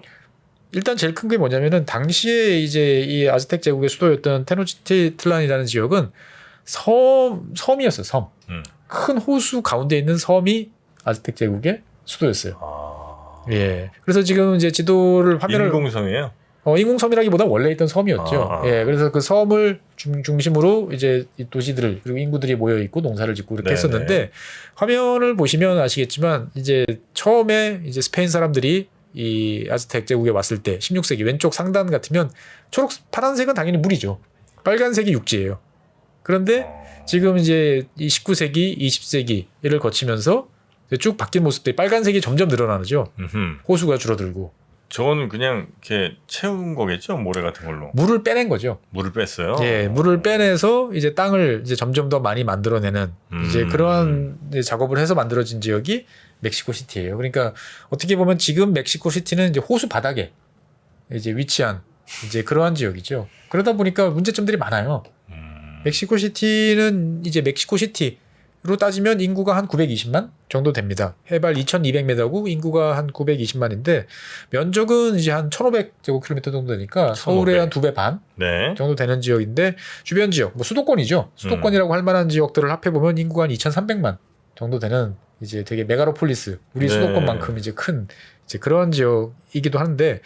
일단 제일 큰 게 뭐냐면은 당시에 이제 이 아즈텍 제국의 수도였던 테노치티틀란이라는 지역은 섬이었어요. 섬. 큰 호수 가운데 있는 섬이 아즈텍 제국의 수도였어요. 예. 그래서 지금 이제 지도를 화면을 인공섬이에요? 인공섬이라기보다 원래 있던 섬이었죠. 예. 그래서 그 섬을 중심으로 이제 이 도시들을 그리고 인구들이 모여 있고 농사를 짓고 이렇게 네네. 했었는데 화면을 보시면 아시겠지만 이제 처음에 이제 스페인 사람들이 이 아즈텍 제국에 왔을 때 16세기 왼쪽 상단 같으면 파란색은 당연히 물이죠. 빨간색이 육지예요. 그런데 지금 이제 이 19세기, 20세기를 거치면서 쭉 바뀐 모습들이 빨간색이 점점 늘어나죠. 호수가 줄어들고. 저거는 그냥 이렇게 채운 거겠죠? 모래 같은 걸로. 물을 빼낸 거죠. 물을 뺐어요? 예, 물을 빼내서 이제 땅을 이제 점점 더 많이 만들어내는 이제 그러한 이제 작업을 해서 만들어진 지역이 멕시코 시티예요. 그러니까 어떻게 보면 지금 멕시코 시티는 이제 호수 바닥에 이제 위치한 이제 그러한 지역이죠. 그러다 보니까 문제점들이 많아요. 멕시코 시티는 이제 멕시코 시티 로 따지면 인구가 한 920만 정도 됩니다. 해발 2,200m고 인구가 한 920만인데 면적은 이제 한 1,500제곱킬로미터 정도 되니까 서울의 한 2배 반 네. 정도 되는 지역인데 주변 지역, 뭐 수도권이죠. 수도권이라고 할 만한 지역들을 합해보면 인구가 한 2,300만 정도 되는 이제 되게 메가로폴리스, 우리 네. 수도권만큼 이제 큰 이제 그런 지역이기도 한데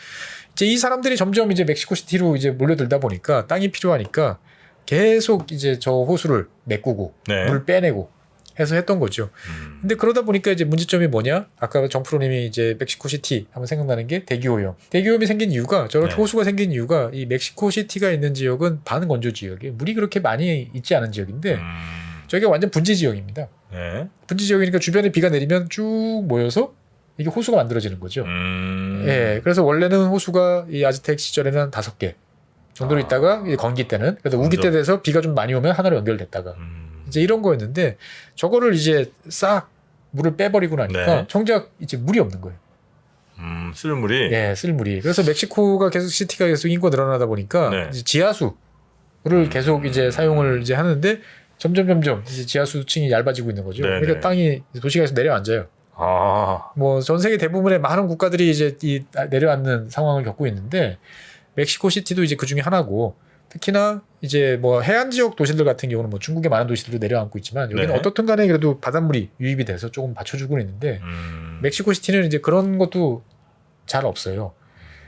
이제 이 사람들이 점점 이제 멕시코시티로 이제 몰려들다 보니까 땅이 필요하니까 계속 이제 저 호수를 메꾸고 네. 물 빼내고 해서 했던 거죠. 근데 그러다 보니까 이제 문제점이 뭐냐? 아까 정프로님이 이제 멕시코시티 하면 생각나는 게 대기오염. 대기오염이 생긴 이유가 저렇게 네. 호수가 생긴 이유가 이 멕시코시티가 있는 지역은 반건조 지역이에요. 물이 그렇게 많이 있지 않은 지역인데 저기가 완전 분지 지역입니다. 네. 분지 지역이니까 주변에 비가 내리면 쭉 모여서 이게 호수가 만들어지는 거죠. 예, 그래서 원래는 호수가 이 아즈텍 시절에는 한 5개 정도로 있다가 이제 건기 때는 그래서 우기 때 돼서 비가 좀 많이 오면 하나로 연결됐다가 이제 이런 거였는데 저거를 이제 싹 물을 빼버리고 나니까 네. 정작 이제 물이 없는 거예요. 쓸 물이. 예, 쓸 물이. 그래서 멕시코가 계속 시티가 계속 인구가 늘어나다 보니까 네. 이제 지하수를 계속 이제 사용을 이제 하는데 점점 이제 지하수층이 얇아지고 있는 거죠. 네네. 그러니까 땅이 도시가 계속 내려앉아요. 아. 뭐 전 세계 대부분의 많은 국가들이 이제 이 내려앉는 상황을 겪고 있는데 멕시코 시티도 이제 그 중에 하나고 특히나 이제 뭐 해안 지역 도시들 같은 경우는 뭐 중국의 많은 도시들도 내려앉고 있지만 여기는 네. 어떻든 간에 그래도 바닷물이 유입이 돼서 조금 받쳐주고 있는데 멕시코 시티는 이제 그런 것도 잘 없어요.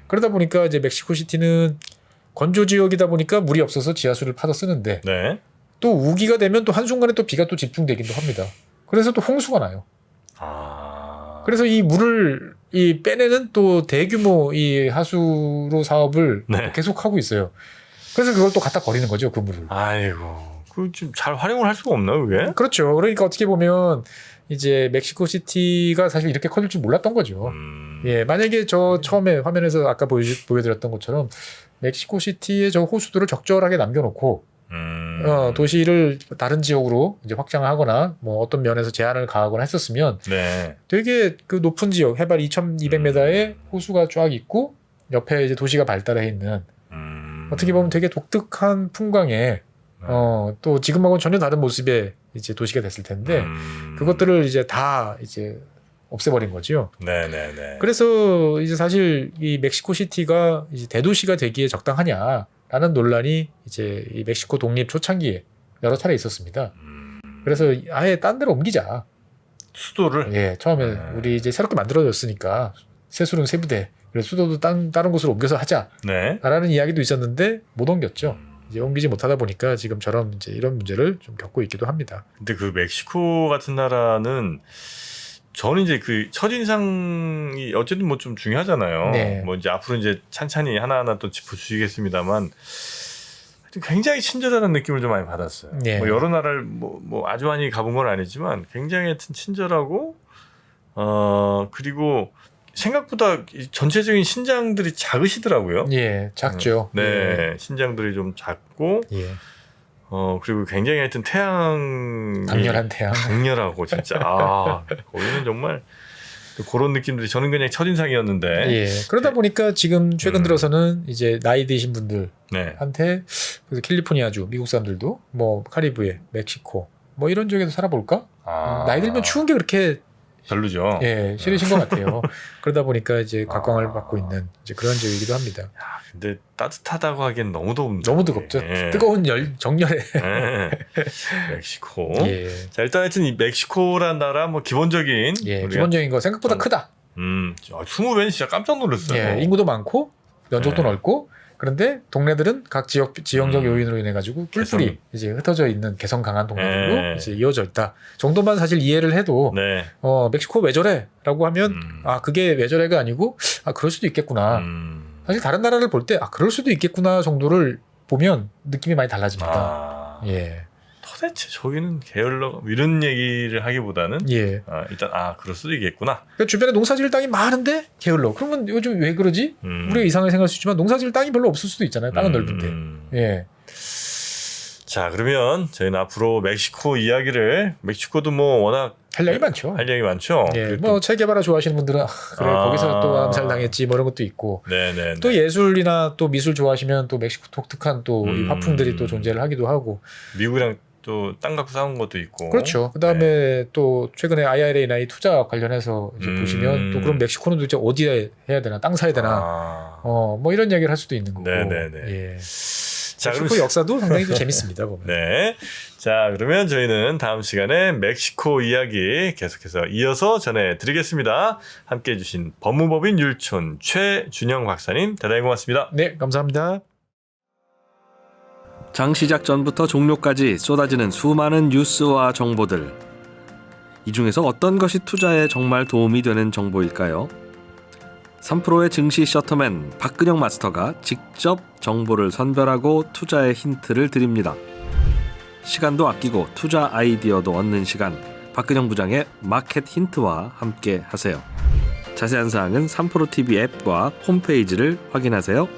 그러다 보니까 이제 멕시코 시티는 건조 지역이다 보니까 물이 없어서 지하수를 파서 쓰는데 네. 또 우기가 되면 또 한순간에 또 비가 또 집중되기도 합니다. 그래서 또 홍수가 나요. 아. 그래서 이 물을 이 빼내는 또 대규모 이 하수로 사업을 네. 계속 하고 있어요. 그래서 그걸 또 갖다 버리는 거죠, 그 물을. 아이고. 그 좀 잘 활용을 할 수가 없나 그게? 그렇죠. 그러니까 어떻게 보면 이제 멕시코 시티가 사실 이렇게 커질 줄 몰랐던 거죠. 예, 만약에 저 처음에 화면에서 아까 보여드렸던 것처럼 멕시코 시티의 저 호수들을 적절하게 남겨놓고 도시를 다른 지역으로 이제 확장하거나 뭐 어떤 면에서 제한을 가하거나 했었으면 네. 되게 그 높은 지역 해발 2,200m의 호수가 쫙 있고 옆에 이제 도시가 발달해 있는 어떻게 보면 되게 독특한 풍광에 또 지금하고는 전혀 다른 모습의 이제 도시가 됐을 텐데 그것들을 이제 다 이제 없애버린 거죠. 네네네. 그래서 이제 사실 이 멕시코 시티가 이제 대도시가 되기에 적당하냐라는 논란이 이제 이 멕시코 독립 초창기에 여러 차례 있었습니다. 그래서 아예 딴 데로 옮기자. 수도를. 예, 처음에 우리 이제 새롭게 만들어졌으니까 세수령 세부대 그래서 수도도 다른 곳으로 옮겨서 하자라는 네. 이야기도 있었는데 못 옮겼죠. 이제 옮기지 못하다 보니까 지금처럼 이제 이런 문제를 좀 겪고 있기도 합니다. 근데 그 멕시코 같은 나라는 저는 이제 그 첫인상이 어쨌든 뭐 좀 중요하잖아요. 네. 뭐 이제 앞으로 이제 찬찬히 하나하나 또 짚어주시겠습니다만 하여튼 굉장히 친절하다는 느낌을 좀 많이 받았어요. 네. 뭐 여러 나라를 뭐 아주 많이 가본 건 아니지만 굉장히 하여튼 친절하고 그리고 생각보다 이 전체적인 신장들이 작으시더라고요. 예, 작죠. 네, 신장들이 좀 작고 예, 그리고 굉장히 하여튼 태양이 강렬한 태양. 강렬하고 진짜 거기는 정말 그런 느낌들이 저는 그냥 첫인상이었는데 예, 그러다 보니까 지금 최근 들어서는 이제 나이 드신 분들한테 네. 그래서 캘리포니아주 미국 사람들도 뭐 카리브해, 멕시코 뭐 이런 지역에서 살아볼까? 나이 들면 추운 게 그렇게 별로죠. 예, 싫으신 것 같아요. 그러다 보니까 이제 각광을 받고 있는 이제 그런 지역이기도 합니다. 야, 근데 따뜻하다고 하기엔 너무 더운데. 너무 뜨겁죠. 예. 뜨거운 정열에. 예. 멕시코. 예, 자, 일단 하여튼 이 멕시코란 나라 뭐 기본적인 예, 우리가- 기본적인 거 생각보다 크다. 20배는 진짜 깜짝 놀랐어요. 예, 인구도 많고 면적도 네. 넓고 그런데 동네들은 각 지형적 요인으로 인해 가지고 뿔뿔이 개성. 이제 흩어져 있는 개성 강한 동네들로 네. 이제 이어져 있다. 정도만 사실 이해를 해도 네. 멕시코 왜 저래라고 하면 그게 왜 저래가 아니고 그럴 수도 있겠구나. 사실 다른 나라를 볼 때 그럴 수도 있겠구나 정도를 보면 느낌이 많이 달라집니다. 예. 도대체 저기는 게을러 이런 얘기를 하기보다는 예. 일단 그럴 수도 있겠구나. 그러니까 주변에 농사지을 땅이 많은데 게을러. 그러면 요즘 왜 그러지? 우리가 이상하게 생각할 수 있지만 농사지을 땅이 별로 없을 수도 있잖아요. 땅은 넓은데. 예. 자, 그러면 저희는 앞으로 멕시코 이야기를 멕시코도 뭐 워낙 할 얘기 많죠. 할 얘기 많죠. 예. 그리고 뭐 체게바라 좋아하시는 분들은 그래 거기서 또 암살당했지 뭐 이런 것도 있고. 네네. 또 예술이나 또 미술 좋아하시면 또 멕시코 독특한 또 이 화풍들이 또 존재를 하기도 하고. 미국이랑 또 땅 갖고 싸운 것도 있고. 그렇죠. 그다음에 또 최근에 IRA나 이 투자 관련해서 이제 보시면 또 그럼 멕시코는 도대체 어디에 해야 되나, 땅 사야 되나, 뭐 이런 얘기를 할 수도 있는 거고. 네네네. 예. 자, 멕시코 역사도 상당히 또 재밌습니다. 보면. 네. 자, 그러면 저희는 다음 시간에 멕시코 이야기 계속해서 이어서 전해드리겠습니다. 함께해 주신 법무법인 율촌 최준영 박사님 대단히 고맙습니다. 네, 감사합니다. 장 시작 전부터 종료까지 쏟아지는 수많은 뉴스와 정보들. 이 중에서 어떤 것이 투자에 정말 도움이 되는 정보일까요? 3프로의 증시 셔터맨 박근영 마스터가 직접 정보를 선별하고 투자의 힌트를 드립니다. 시간도 아끼고 투자 아이디어도 얻는 시간, 박근영 부장의 마켓 힌트와 함께 하세요. 자세한 사항은 3프로 TV 앱과 홈페이지를 확인하세요.